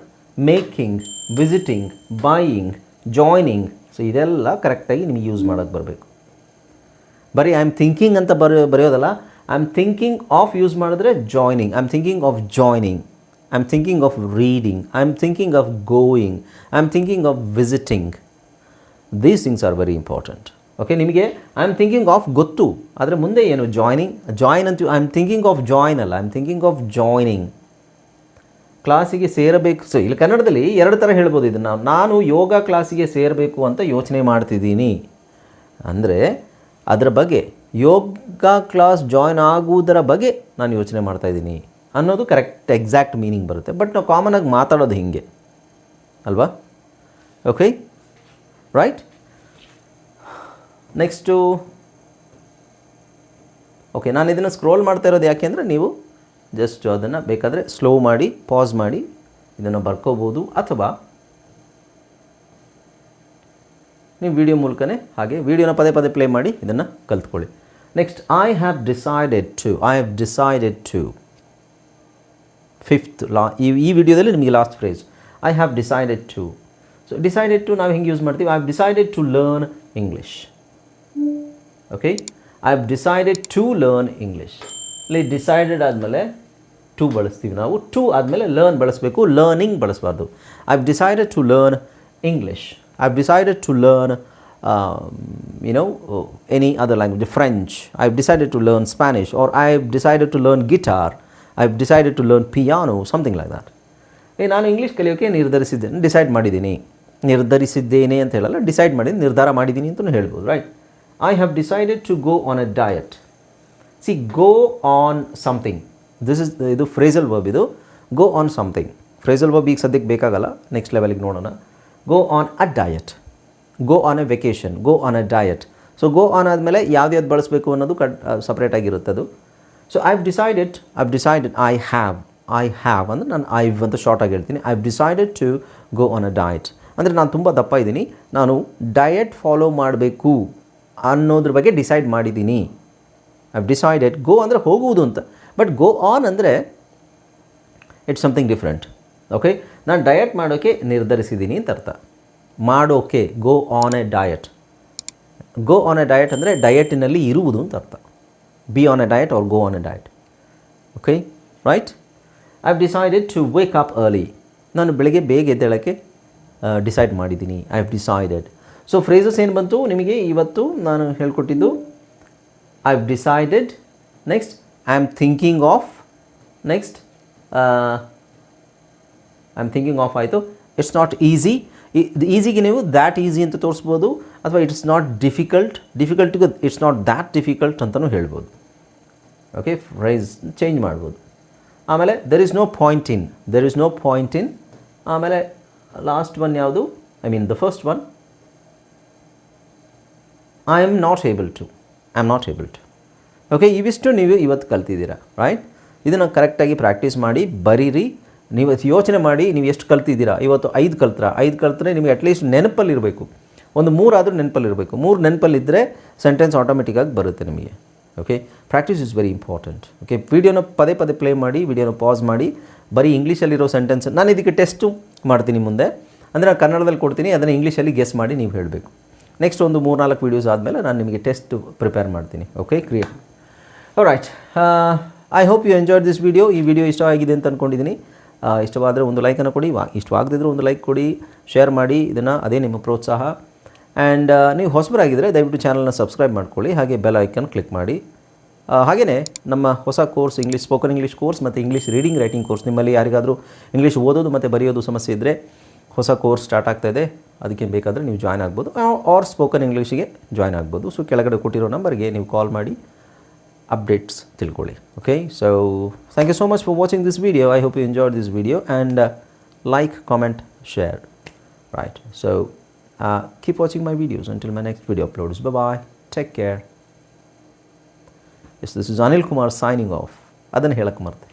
making, visiting, buying, joining. So ಇದೆಲ್ಲ ಕರೆಕ್ಟಾಗಿ ನಿಮಗೆ ಯೂಸ್ ಮಾಡೋಕ್ಕೆ ಬರಬೇಕು. ಬರೀ ಐ ಆಮ್ ಥಿಂಕಿಂಗ್ ಅಂತ ಬರೆಯೋದಲ್ಲ, I am thinking of use ಮಾಡಿದ್ರೆ joining. I am thinking of joining. I am thinking of reading. I am thinking of going. I am thinking of visiting. These things are very important. Okay, ನಿಮಗೆ I am thinking of ಗೊತ್ತು, ಆದರೆ ಮುಂದೆ ಏನು join ಅಂತ I am thinking of join ಅಲ್ಲ, I am thinking of joining. ಕ್ಲಾಸಿಗೆ ಸೇರಬೇಕು. So ಇಲ್ಲಿ ಕನ್ನಡದಲ್ಲಿ ಎರಡು ಥರ ಹೇಳ್ಬೋದು ಇದನ್ನು. ನಾನು ಯೋಗ ಕ್ಲಾಸಿಗೆ ಸೇರಬೇಕು ಅಂತ ಯೋಚನೆ ಮಾಡ್ತಿದ್ದೀನಿ ಅಂದರೆ ಅದರ ಬಗ್ಗೆ, ಯೋಗ ಕ್ಲಾಸ್ ಜಾಯ್ನ್ ಆಗುವುದರ ಬಗ್ಗೆ ನಾನು ಯೋಚನೆ ಮಾಡ್ತಾಯಿದ್ದೀನಿ ಅನ್ನೋದು ಕರೆಕ್ಟ್ ಎಕ್ಸಾಕ್ಟ್ ಮೀನಿಂಗ್ ಬರುತ್ತೆ. ಬಟ್ ನಾವು ಕಾಮನಾಗಿ ಮಾತಾಡೋದು ಹೀಗೆ ಅಲ್ವಾ? Okay, right. ನೆಕ್ಸ್ಟು, ಓಕೆ, ನಾನು ಇದನ್ನು ಸ್ಕ್ರೋಲ್ ಮಾಡ್ತಾ ಇರೋದು ಯಾಕೆ ಅಂದರೆ ನೀವು ಜಸ್ಟ್ ಅದನ್ನು ಬೇಕಾದರೆ ಸ್ಲೋ ಮಾಡಿ ಪಾಸ್ ಮಾಡಿ ಇದನ್ನು ಬರ್ಕೋಬೋದು, ಅಥವಾ ನೀವು ವಿಡಿಯೋ ಮೂಲಕನೇ ಹಾಗೆ ವಿಡಿಯೋನ ಪದೇ ಪದೇ ಪ್ಲೇ ಮಾಡಿ ಇದನ್ನು ಕಲ್ತ್ಕೊಳ್ಳಿ. Next, I have decided to fifth ಈ ವಿಡಿಯೋದಲ್ಲಿ ನಿಮಗೆ last phrase I have decided to. So decided to ನಾವು ಹೆಂಗೆ ಯೂಸ್ ಮಾಡ್ತೀವಿ? I have decided to learn English. Okay, I have decided to learn English. ಇಲ್ಲಿ ಡಿಸೈಡೆಡ್ ಆದಮೇಲೆ ಟು ಬಳಸ್ತೀವಿ ನಾವು, ಟು ಆದಮೇಲೆ ಲರ್ನ್ ಬಳಸಬೇಕು, ಲರ್ನಿಂಗ್ ಬಳಸಬಾರ್ದು. I have decided to learn English. I have decided to learn any other language, French. I have decided to learn Spanish, or I have decided to learn guitar. I have decided to learn piano, something like that. ನಾನು English ಕಲಿಯೋಕ್ಕೆ ನಿರ್ಧರಿಸಿದ್ದೇನೆ ಅಂತ ಹೇಳಲ್ಲ, decide ಮಾಡಿದ್ದೀನಿ, ನಿರ್ಧಾರ ಮಾಡಿದ್ದೀನಿ ಅಂತಲೂ ಹೇಳ್ಬೋದು, right? I have decided to go on a diet. See, go on something, ಇದು ಫ್ರೇಸಲ್ ವರ್ಬ್. ಇದು go on something phrasal verb ಈಗ ಸದ್ಯಕ್ಕೆ ಬೇಕಾಗಲ್ಲ, ನೆಕ್ಸ್ಟ್ ಲೆವೆಲಿಗೆ ನೋಡೋಣ. Go on a diet, go on a vacation, go on a diet. So go on ಆದಮೇಲೆ ಯಾವ್ದು ಬಳಸಬೇಕು ಅನ್ನೋದು ಸಪ್ರೇಟಾಗಿರುತ್ತೆ ಅದು. So I have decided I have ಅಂದರೆ ನಾನು ಐವ್ ಅಂತ ಶಾರ್ಟಾಗಿ ಹೇಳ್ತೀನಿ. I have decided to go on a diet ಅಂದರೆ ನಾನು ತುಂಬ ದಪ್ಪ ಇದ್ದೀನಿ, ನಾನು ಡಯಟ್ ಫಾಲೋ ಮಾಡಬೇಕು ಅನ್ನೋದ್ರ ಬಗ್ಗೆ ಡಿಸೈಡ್ ಮಾಡಿದ್ದೀನಿ. I have decided. ಗೋ ಅಂದರೆ ಹೋಗುವುದು ಅಂತ, ಬಟ್ ಗೋ ಆನ್ ಅಂದರೆ ಇಟ್ಸ್ ಸಮಥಿಂಗ್ ಡಿಫ್ರೆಂಟ್. ಓಕೆ, ನಾನು ಡಯಟ್ ಮಾಡೋಕ್ಕೆ ನಿರ್ಧರಿಸಿದ್ದೀನಿ ಅಂತ ಅರ್ಥ. ಮಾಡೋಕ್ಕೆ go on a diet. Go on a diet ಅಂದರೆ ಡಯಟಿನಲ್ಲಿ ಇರುವುದು ಅಂತ ಅರ್ಥ. Be on a diet or go on a diet. Okay, right. I have decided to wake up early. ನಾನು ಬೆಳಗ್ಗೆ ಬೇಗ ಎದ್ದೇಳೋಕ್ಕೆ ಡಿಸೈಡ್ ಮಾಡಿದ್ದೀನಿ. I have decided. So phrases ಏನು ಬಂತು ನಿಮಗೆ ಇವತ್ತು ನಾನು ಹೇಳ್ಕೊಟ್ಟಿದ್ದು? I have decided, next I am thinking of, next I am thinking of ಆಯಿತು. It's not easy. ಈಸಿಗೆ ನೀವು ದ್ಯಾಟ್ ಈಸಿ ಅಂತ ತೋರಿಸ್ಬೋದು, ಅಥವಾ ಇಟ್ಸ್ ನಾಟ್ ಡಿಫಿಕಲ್ಟಿಗೆ ಇಟ್ಸ್ ನಾಟ್ ದ್ಯಾಟ್ ಡಿಫಿಕಲ್ಟ್ ಅಂತಲೂ ಹೇಳ್ಬೋದು. ಓಕೆ, ಫ್ರೈಸ್ ಚೇಂಜ್ ಮಾಡ್ಬೋದು. ಆಮೇಲೆ there is no point in. ಆಮೇಲೆ ಲಾಸ್ಟ್ ಒನ್ ಯಾವುದು? I mean the first one, I am not able to. Okay, ಇವಿಷ್ಟು ನೀವು ಇವತ್ತು ಕಲ್ತಿದ್ದೀರಾ, ರೈಟ್? ಇದನ್ನು ಕರೆಕ್ಟಾಗಿ ಪ್ರಾಕ್ಟೀಸ್ ಮಾಡಿ ಬರೀರಿ. ನೀವು ಯೋಚನೆ ಮಾಡಿ, ನೀವು ಎಷ್ಟು ಕಲ್ತಿದ್ದೀರಾ? ಇವತ್ತು 5 ಕಲ್ತ್ರೆ ನಿಮಗೆ ಅಟ್ಲೀಸ್ಟ್ ನೆನಪಲ್ಲಿರಬೇಕು, ಒಂದು 3 ಆದರೂ ನೆನಪಲ್ಲಿರಬೇಕು. 3 ನೆನಪಲ್ಲಿದ್ದರೆ ಸೆಂಟೆನ್ಸ್ ಆಟೋಮೆಟಿಕ್ಕಾಗಿ ಬರುತ್ತೆ ನಿಮಗೆ. Okay, practice is very important. Okay, ವಿಡಿಯೋನ ಪದೇ ಪದೇ ಪ್ಲೇ ಮಾಡಿ, ವಿಡಿಯೋನ ಪಾಸ್ ಮಾಡಿ, ಬರೀ ಇಂಗ್ಲೀಷಲ್ಲಿರೋ ಸೆಂಟೆನ್ಸ್ ನಾನು ಇದಕ್ಕೆ ಟೆಸ್ಟು ಮಾಡ್ತೀನಿ ಮುಂದೆ, ಅಂದರೆ ನಾನು ಕನ್ನಡದಲ್ಲಿ ಕೊಡ್ತೀನಿ, ಅದನ್ನು ಇಂಗ್ಲೀಷಲ್ಲಿ ಗೆಸ್ ಮಾಡಿ ನೀವು ಹೇಳಬೇಕು. ನೆಕ್ಸ್ಟ್ ಒಂದು 3-4 ವೀಡಿಯೋಸ್ ಆದಮೇಲೆ ನಾನು ನಿಮಗೆ ಟೆಸ್ಟ್ ಪ್ರಿಪೇರ್ ಮಾಡ್ತೀನಿ. Okay, create. Right, I hope you enjoyed this video. ಈ ವಿಡಿಯೋ ಇಷ್ಟವಾಗಿದೆ ಅಂತ ಅಂದ್ಕೊಂಡಿದ್ದೀನಿ. ಇಷ್ಟವಾದರೆ ಒಂದು ಲೈಕನ್ನು ಕೊಡಿ, ಇಷ್ಟವಾಗದಿದ್ದರೆ ಒಂದು ಲೈಕ್ ಕೊಡಿ, ಶೇರ್ ಮಾಡಿ ಇದನ್ನು, ಅದೇ ನಿಮ್ಮ ಪ್ರೋತ್ಸಾಹ. ಆ್ಯಂಡ್ ನೀವು ಹೊಸಬರಾಗಿದ್ದರೆ ದಯವಿಟ್ಟು ಚಾನಲ್ನ ಸಬ್ಸ್ಕ್ರೈಬ್ ಮಾಡ್ಕೊಳ್ಳಿ, ಹಾಗೆ ಬೆಲ್ ಐಕನ್ ಕ್ಲಿಕ್ ಮಾಡಿ. ಹಾಗೆಯೇ ನಮ್ಮ ಹೊಸ ಕೋರ್ಸ್ ಸ್ಪೋಕನ್ ಇಂಗ್ಲೀಷ್ ಕೋರ್ಸ್ ಮತ್ತು ಇಂಗ್ಲೀಷ್ ರೀಡಿಂಗ್ ರೈಟಿಂಗ್ ಕೋರ್ಸ್, ನಿಮ್ಮಲ್ಲಿ ಯಾರಿಗಾದರೂ ಇಂಗ್ಲೀಷ್ ಓದೋದು ಮತ್ತು ಬರೆಯೋದು ಸಮಸ್ಯೆ ಇದ್ದರೆ ಹೊಸ ಕೋರ್ಸ್ ಸ್ಟಾರ್ಟ್ ಆಗ್ತಾಯಿದೆ, ಅದಕ್ಕೆ ಬೇಕಾದರೆ ನೀವು ಜಾಯ್ನ್ ಆಗ್ಬೋದು, ಆರ್ ಸ್ಪೋಕನ್ ಇಂಗ್ಲೀಷಿಗೆ ಜಾಯ್ನ್ ಆಗ್ಬೋದು. ಸೊ ಕೆಳಗಡೆ ಕೊಟ್ಟಿರೋ ನಂಬರ್ಗೆ ನೀವು ಕಾಲ್ ಮಾಡಿ updates tilkoli. Okay, so thank you so much for watching this video. I hope you enjoyed this video, and like, comment, share, right? So keep watching my videos until my next video uploads. Bye bye, take care. Yes, this is Anil Kumar signing off. Adan helak marte.